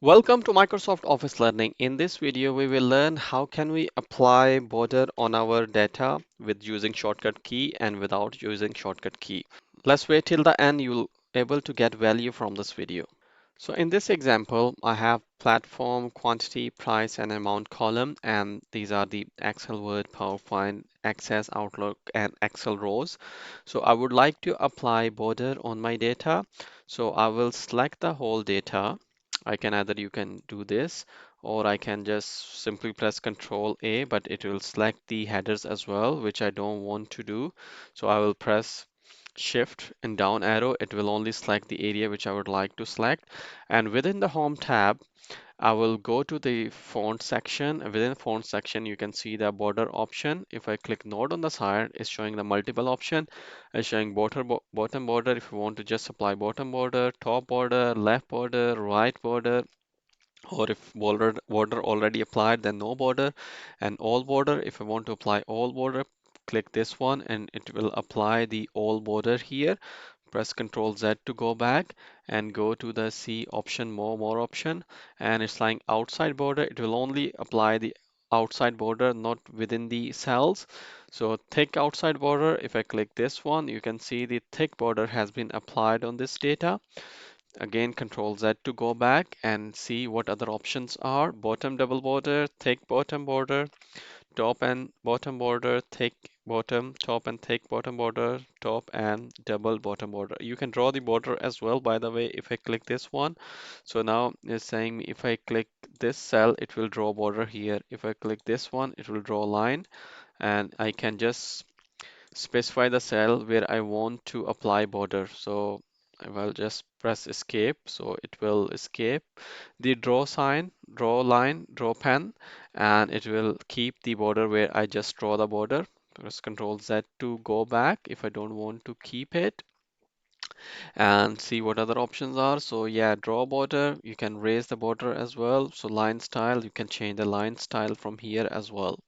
Welcome to Microsoft Office Learning. In this video, we will learn how can we apply border on our data with using shortcut key and without using shortcut key. Let's wait till the end. You'll able to get value from this video. So in this example, I have platform, quantity, price, and amount column, and these are the Excel, Word, PowerPoint, Access, Outlook, and Excel rows. So I would like to apply border on my data. So I will select the whole data. I can either you can do this, or I can just simply press Control A, but it will select the headers as well, which I don't want to do. So I will press Shift and down arrow, it will only select the area which I would like to select. And within the Home tab, I will go to the font section. Within font section, you can see the border option. If I click node on the side, it's showing the multiple option. It's showing bottom border if you want to just apply bottom border, top border, left border, right border, or if border already applied, then no border, and all border. If I want to apply all border, click this one and it will apply the all border here. Press Ctrl Z to go back and go to the C option, more option, and it's like outside border. It will only apply the outside border, not within the cells. So thick outside border, if I click this one, you can see the thick border has been applied on this data. Again, Control Z to go back and see what other options are. Bottom double border, thick bottom border, top and bottom border, thick bottom, top and thick bottom border, top and double bottom border. You can draw the border as well, by the way, if I click this one. So now it's saying if I click this cell, it will draw border here. If I click this one, it will draw a line, and I can just specify the cell where I want to apply border. So I will just press escape, so it will escape the draw sign, draw line, draw pen, and it will keep the border where I just draw the border. Press Control Z to go back if I don't want to keep it, and see what other options are. So yeah, draw border, you can raise the border as well. So line style, you can change the line style from here as well.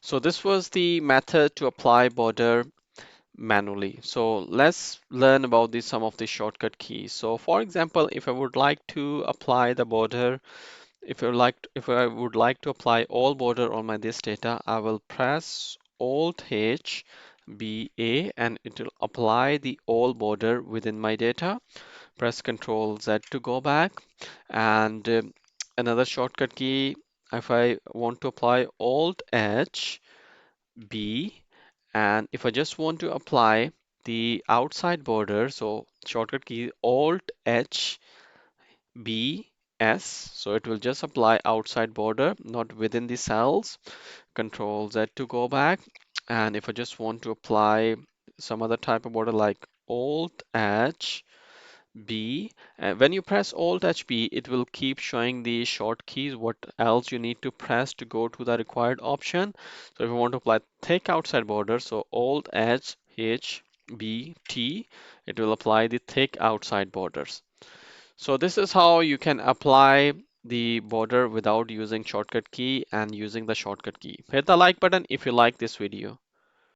So this was the method to apply border manually. So let's learn about some of the shortcut keys. So for example, if I would like to apply the border, if I would like to apply all border on my this data, I will press Alt H B A and it will apply the all border within my data. Press Control Z to go back, and another shortcut key, if I want to apply Alt H B, and if I just want to apply the outside border, so shortcut key Alt H B S, so it will just apply outside border, not within the cells. Control Z to go back. And if I just want to apply some other type of border like Alt H B. When you press Alt HB, it will keep showing the short keys, what else you need to press to go to the required option. So if you want to apply thick outside border, so Alt H B T, it will apply the thick outside borders. So this is how you can apply the border without using shortcut key and using the shortcut key. Hit the like button if you like this video.